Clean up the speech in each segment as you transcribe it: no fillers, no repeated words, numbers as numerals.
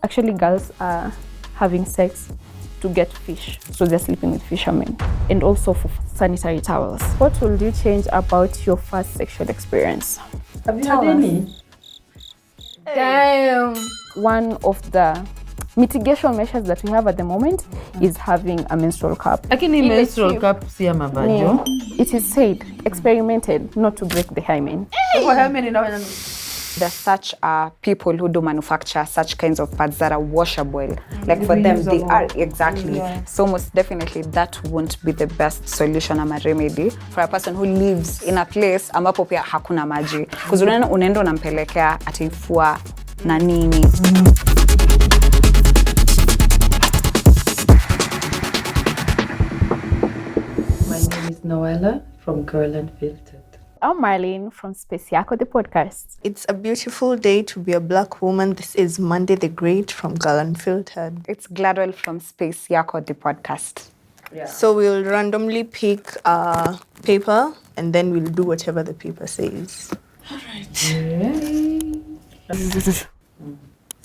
Actually, girls are having sex to get fish, so they're sleeping with fishermen, and also for sanitary towels. What will you change about your first sexual experience? Have you had any? Damn! One of the mitigation measures that we have at the moment is having a menstrual cup. Lakini menstrual cup si ya mavajo. It is said, experimented, not to break the hymen. There's such people who do manufacture such kinds of pads that are washable. Like for them, they are exactly. Yeah. So most definitely that won't be the best solution or remedy for a person who lives in a place ambapo pia hakuna maji. Because unaenda unampelekea atifua na nini. My name is Noella from Girl Unfiltered. I'm Marlene from Space Yako, the podcast. It's a beautiful day to be a Black woman. This is Monday the Great from Girl Unfiltered. It's Gladwell from Space Yako, the podcast. Yeah. So we'll randomly pick a paper and then we'll do whatever the paper says. All right.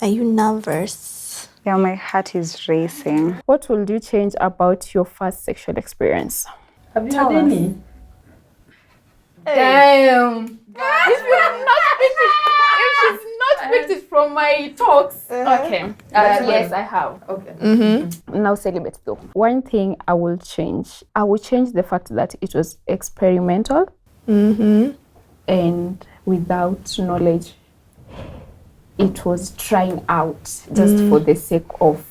Are you nervous? Yeah, my heart is racing. What will you change about your first sexual experience? Have you had any? Damn! If she's not picked it from my talks. Okay. Yes, I have. Okay. Mm-hmm. Now celibate though. One thing I will change the fact that it was experimental. Mm-hmm. And without knowledge. It was trying out just for the sake of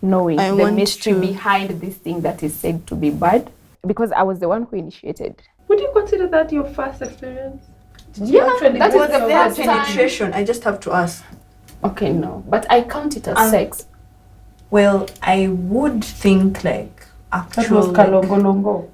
knowing the mystery behind this thing that is said to be bad. Because I was the one who initiated. Would you consider that your first experience? Yeah, that is the first penetration. I just have to ask. Okay, no. But I count it as sex. Well, I would think like actual... That was kalongolongo.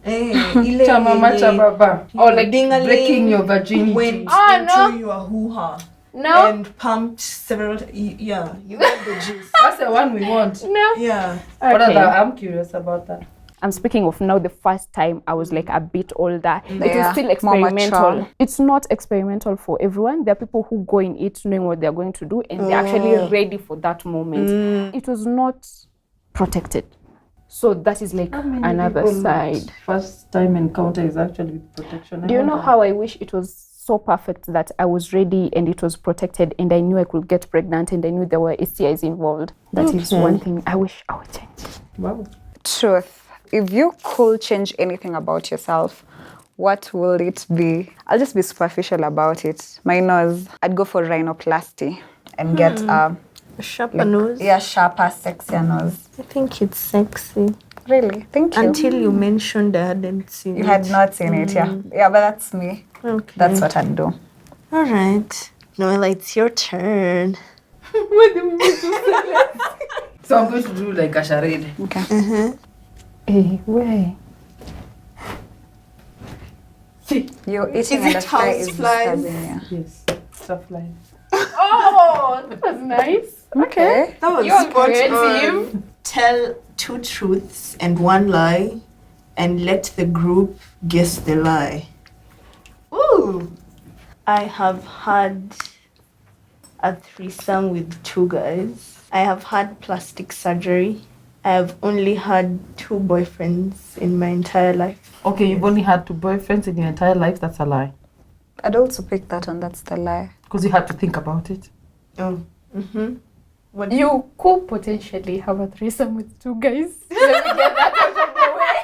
Chama. Or like breaking your virginity. Went into your hoo-ha. No. And pumped several... Yeah, you got the juice. That's the one we want. No. Yeah. Okay. I'm curious about that. I'm speaking of now the first time I was like a bit older. Yeah. It was still experimental. It's not experimental for everyone. There are people who go in it knowing what they're going to do and they're actually ready for that moment. It was not protected. So that is like another side. First time encounter is actually with protection. Do you know how I wish it was so perfect that I was ready and it was protected and I knew I could get pregnant and I knew there were STIs involved. That is one thing I wish I would change. Wow. Truth. If you could change anything about yourself, what will it be? I'll just be superficial about it. My nose, I'd go for rhinoplasty and get a sharper nose. Yeah, sharper, sexier nose. I think it's sexy. Really? Thank you. Until you mentioned I hadn't seen it. You had not seen it, yeah. Yeah, but that's me. Okay. That's what I'd do. All right. Noella, it's your turn. What do you mean to say? So I'm going to do like a charade. Okay. Uh-huh. Hey, wait. You're eating Is it houseflies? Yes, stuff like. Oh, that was nice. Okay. That was You're spot creative. on. Tell 2 truths and 1 lie and let the group guess the lie. Ooh. I have had a threesome with 2 guys. I have had plastic surgery. I have only had 2 boyfriends in my entire life. Okay, you've only had 2 boyfriends in your entire life. That's a lie. I'd also pick that one. That's the lie. Because you had to think about it. Oh. Mm-hmm. What you could potentially have a threesome with 2 guys. Let me get that out of the way.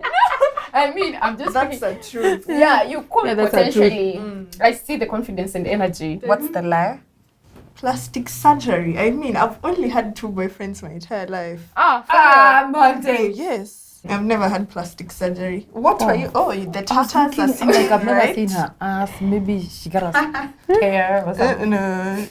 No, I mean, I'm just That's a truth. Yeah, you could that's potentially. I see the confidence and energy. What's the lie? Plastic surgery. I mean, I've only had 2 boyfriends my entire life. Monday. Yes. I've never had plastic surgery. What are you? Oh, the tatas are Like similar, I've never right? seen her ass. Maybe she got a hair or something. No.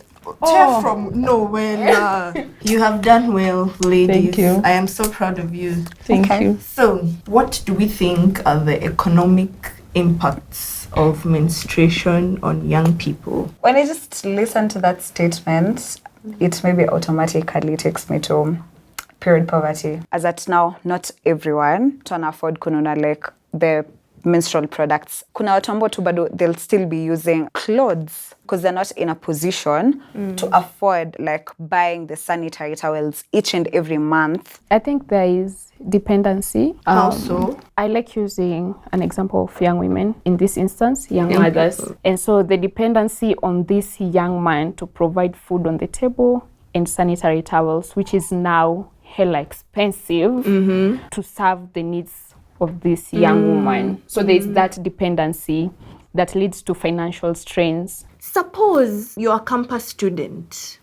Tear from nowhere. You have done well, ladies. Thank you. I am so proud of you. Thank you. So, what do we think are the economic impacts of menstruation on young people? When I just listen to that statement, it maybe automatically takes me to period poverty. As at now, not everyone can afford kununa like the menstrual products. Kuna watu ambao tu bado they'll still be using clothes because they're not in a position to afford like buying the sanitary towels each and every month. I think there is dependency. How so? I like using an example of young women, in this instance, young mothers. And so the dependency on this young man to provide food on the table and sanitary towels, which is now hella expensive to serve the needs of this young woman. So there's that dependency that leads to financial strains. Suppose you're a campus student.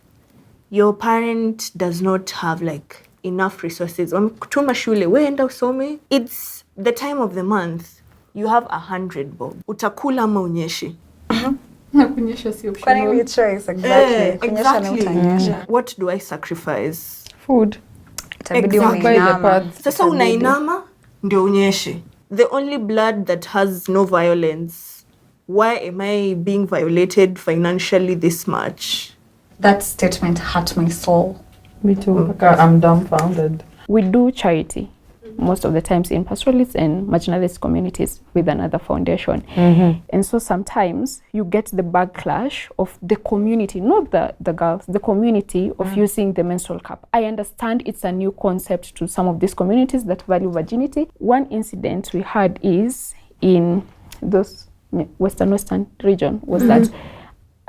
Your parent does not have like enough resources. Kutuma shule, weenda usome. It's the time of the month. You have 100 bob. Utakula ama unyeshe? Kunyesha si optional. Exactly. What do I sacrifice? Food. Sasa unainama ndio unyeshe. The only blood that has no violence. Why am I being violated financially this much? That statement hurt my soul. Me too. I'm dumbfounded. We do charity most of the times in pastoralists and marginalized communities with another foundation. And so sometimes you get the backlash of the community, not the girls, the community of using the menstrual cup. I understand it's a new concept to some of these communities that value virginity. One incident we had is in those western region was that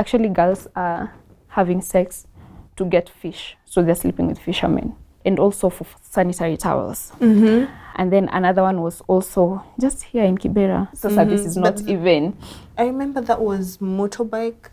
actually girls are having sex to get fish. So they're sleeping with fishermen. And also for sanitary towels. And then another one was also just here in Kibera. So this is not even... I remember that was motorists.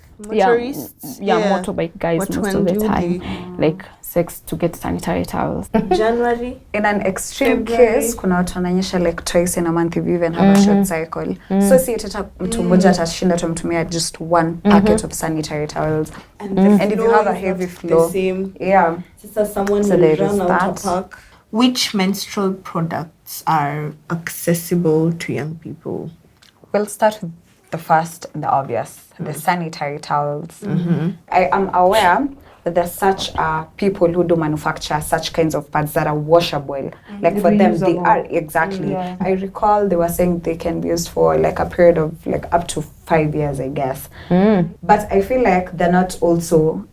Motorbike guys most of the time. Like sex to get sanitary towels. January. In an extreme case, kuna watu wananyesha like twice in a month if you even have a short cycle. So si tata mtu mmoja atashinda tumtumia just one packet of sanitary towels. And if you have a heavy flow, so someone will run out of pack. Which menstrual products are accessible to young people? We'll start with the first and the obvious, the sanitary towels. I am aware that there's such people who do manufacture such kinds of pads that are washable. Like for them, they are exactly. I recall they were saying they can be used for like a period of like up to 5 years, I guess. But I feel like they're not also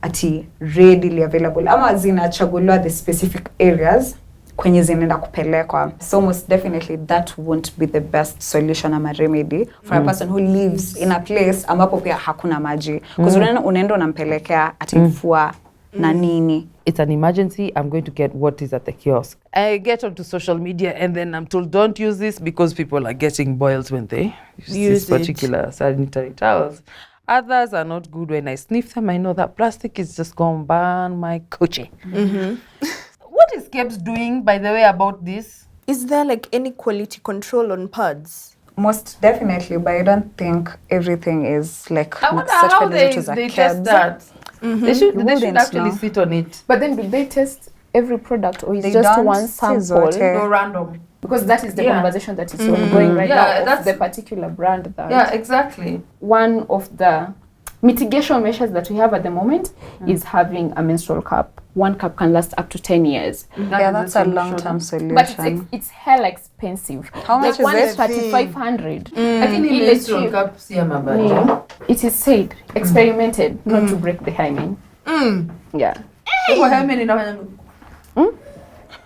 readily available. Ama zinachaguliwa the specific areas kwenye zinaenda kupelekwa. So most definitely that won't be the best solution ama remedy for a person who lives in a place ambapo pia hakuna maji. Because unaenda unampelekea ataifua na nini. It's an emergency. I'm going to get what is at the kiosk. I get onto social media and then I'm told don't use this because people are getting boils when they use this particular sanitary towels. Others are not good. When I sniff them, I know that plastic is just going to burn my coochie. What is KEBS doing, by the way, about this? Is there like any quality control on pads? Most definitely, but I don't think everything is like I wonder how they test that. They should actually sit on it. But then do they test every product or is just one sample? No, random. Because that is the conversation that is ongoing right now of the particular brand. That exactly. One of the mitigation measures that we have at the moment is having a menstrual cup. One cup can last up to 10 years. That's a long-term solution. But it's hella expensive. How much is it? 3,500. I think in menstrual cup, it is said, experimented, not to break the hymen. Yeah.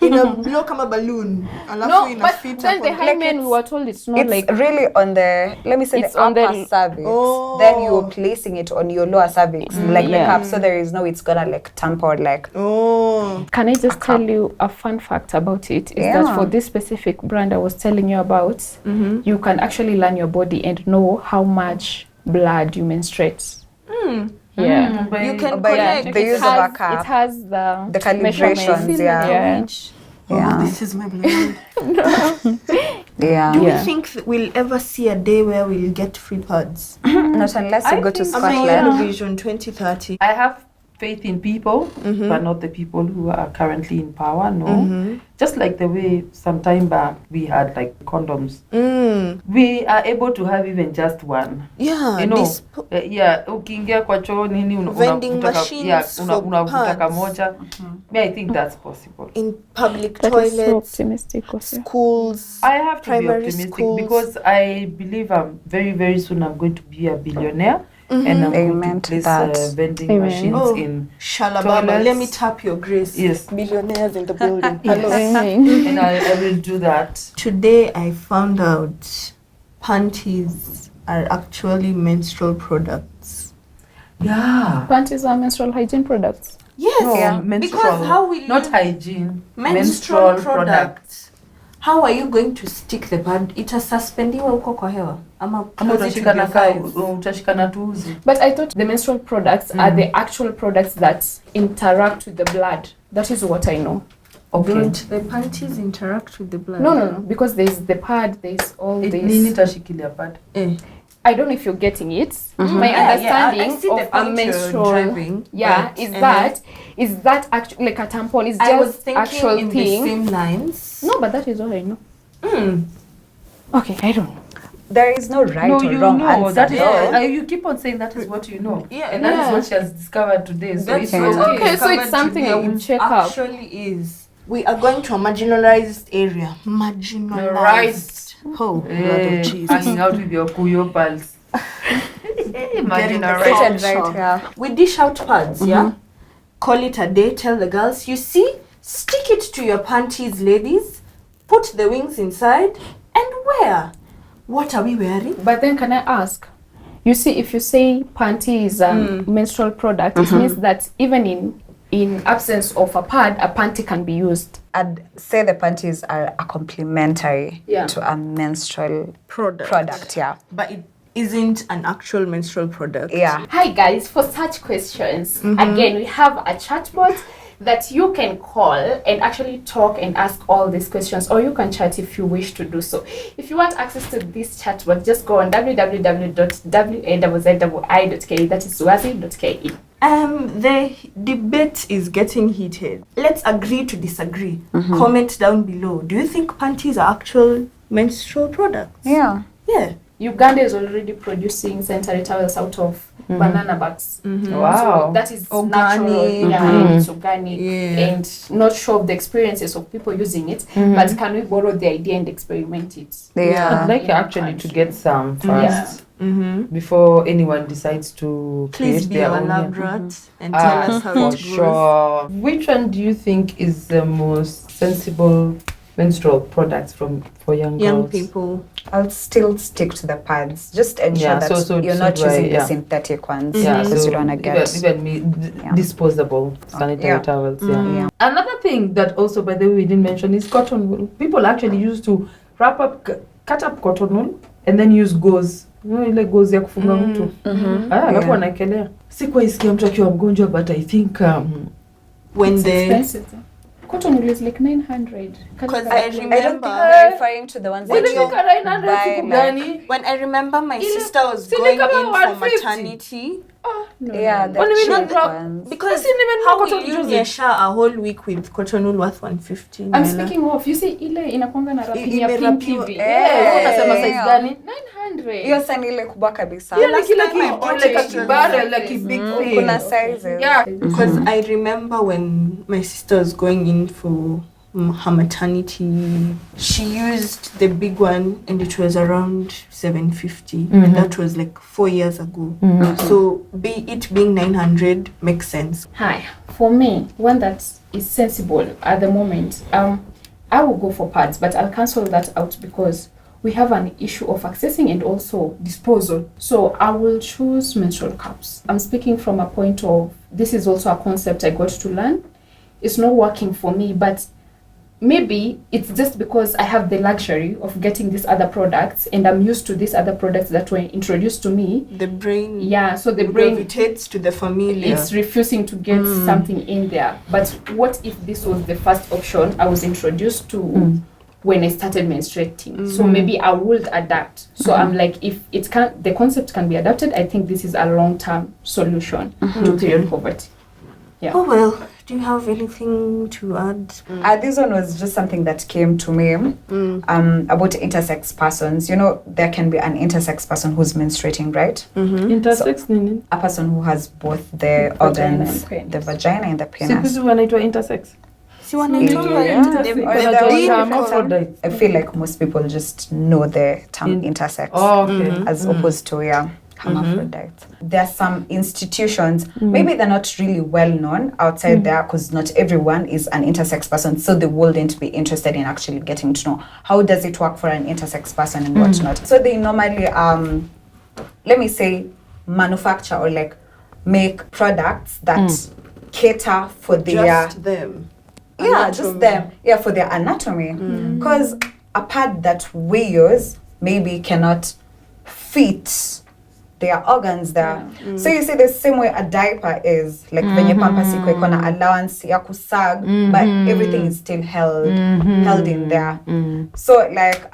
Blow kama balloon. No, but then the hymen, we were told it's not like... It's really on the, let me say, it's the upper cervix. Then you're placing it on your lower cervix, like the cup, so there is no, it's gonna like tamper like... Can I just tell you a fun fact about it? Is that for this specific brand I was telling you about, you can actually learn your body and know how much blood you menstruate. Yeah, you can collect the use of a cup. It has the calibrations. Oh, this is my blood. Do we think we'll ever see a day where we'll get free pads? Not unless you go to Scotland. Vision 2030. I have faith in people, but not the people who are currently in power. No, just like the way some time back we had like condoms. We are able to have even just one. Yeah, you know. Ukiingia kwa choo nini vending machines unavuta kamoja. I think that's possible. In public That toilets, is so optimistic also. schools. I have to be primary optimistic schools. because I believe very, very soon I'm going to be a billionaire. And I'm Amen going to to place that. vending Amen. machines in Shalababa, toilets. let me tap your grace. Yes. Billionaires in the building. Hello. Amen. And I will do that. Today I found out panties are actually menstrual products. Yeah. Panties are menstrual hygiene products. Yes, No, menstrual, because how will not you hygiene. menstrual products. products? How are you going to stick the pad? Itasuspendiwa huko kwa hewa ama Ama close it with your thighs? utashikana tuuzi. But I thought the menstrual products are the actual products that interact with the blood. That is what I know. Okay. Don't the panties interact with the blood? No, because there's the pad, there's all Nini this. tashikilia pad? I don't know if you're getting it. My I understanding see the of a point you're menstrual, driving, but- is that actually like a tampon? Is I was just thinking actual in thing. the same lines. No, but that is what I know. Okay, I don't know. There is no right No, or you wrong know. answer. That is. Yeah. You keep on saying that is what you know. Yeah. And that is Yeah. what she has discovered today. So That's it's what okay. I Okay, so it's discovered something I today. will It check up. Actually is. We are going to a marginalized area. Marginalized. Right. Oh, blood of Jesus. Hanging out with your kuyo pals. Imagine a Getting the Seated right culture. here. We dish out pads, yeah? Call it a day, tell the girls, you see, stick it to your panties, ladies, put the wings inside, and wear. What are we wearing? But then can I ask? You see, if you say panty is a menstrual product, it means that even in absence of a pad, a panty can be used. I'd say the panties are a complementary Yeah. to a menstrual product. Yeah. But it isn't an actual menstrual product. Yeah. Hi guys, for such questions, again, we have a chatbot that you can call and actually talk and ask all these questions, or you can chat if you wish to do so. If you want access to this chatbot, just go on www.wazzii.ke, that is wazzii.ke. The debate is getting heated. Let's agree to disagree. Comment down below. Do you think panties are actual menstrual products? Yeah. Yeah. Uganda is already producing sanitary towels out of banana buds. Wow. So that is Organic. natural, yeah, it's organic, Yeah. and not sure of the experiences of people using it, but can we borrow the idea and experiment it? Yeah. I'd like in our actually to country. get some first before anyone decides to Please create be their our own. lab rat and tell us how for it goes. sure. Which one do you think is the most sensible menstrual products for young Young girls? people. I'll still stick to the pads. Just ensure Yeah, that so you're do not I, using yeah. the synthetic ones Yeah, because so you don't want to get. even disposable sanitary yeah. towels. Yeah. Another thing that also, by the way, we didn't mention is cotton wool. People actually used to cut up cotton wool and then use gauze. Ile gauze ya kufunga mtu. Alafu wanaekelea. Sikuwa isikia mtu akiwa mgonjwa, but I think When It's they expensive. Cotton wool is like 900. Because I don't think they're referring to the ones that you buy, like, when I remember my sister was Sile going kama in for 150. maternity. yeah, the What do you mean cheap not ones. Because Kasi even how cotton will you juice? measure a whole week with cotton wool worth 150? I'm Nela? speaking of, you see ile inakwanga na wrapping ya pink Imerapiwa. hivi. unasema size gani? 900. Hiyo sana ile kubwa kabisa. Ile last kile time I bought like a it, kibara, like a big thing. Kuna sizes. Yeah. Because I remember when my sister was going in for her maternity, she used the big one and it was around 750. And that was like 4 years ago. So it being 900 makes sense. Hi, for me, one that is sensible at the moment, I will go for pads, but I'll cancel that out because we have an issue of accessing and also disposal. So I will choose menstrual cups. I'm speaking from a point of, this is also a concept I got to learn. It's not working for me, but maybe it's just because I have the luxury of getting these other products and I'm used to these other products that were introduced to me. The brain So the brain gravitates to the familiar. it's refusing to get something in there. But what if this was the first option I was introduced to when I started menstruating? So maybe I would adapt. So I'm like, if it can, the concept can be adapted, I think this is a long-term solution to period poverty. Yeah. Oh well, do you have anything to add? This one was just something that came to me about intersex persons. You know, there can be an intersex person who's menstruating, right? Intersex nini? A person who has both the organs, the vagina and the penis. Siku wanaitwa intersex. I feel like most people just know the term intersex as opposed to hermaphrodite. There are some institutions, maybe they're not really well known outside there because not everyone is an intersex person, so they wouldn't be interested in actually getting to know how does it work for an intersex person and whatnot. So they normally, let me say, manufacture or like make products that cater for their... Just them. Yeah, just them. Yeah, for their anatomy. Because a pad that we use maybe cannot fit their organs there. So you see the same way a diaper is, like venye pampers iko na allowance ya kusag, but everything is still held in there. So like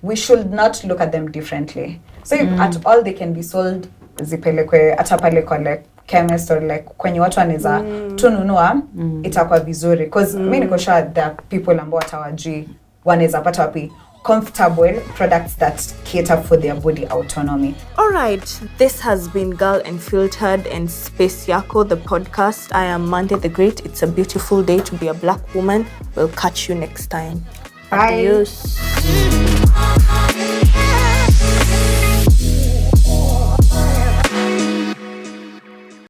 we should not look at them differently. So if at all they can be sold zipelekwe atapale kwa like chemist or like kwenye watu wanaweza tununua itakuwa vizuri because mimi niko sure there are people ambao watawajui wanaweza pata wapi comfortable products that cater for their body autonomy. All right, this has been Girl Unfiltered and Space Yako, the podcast. I am Monday the Great. It's a beautiful day to be a black woman. We'll catch you next time. Bye. Adios.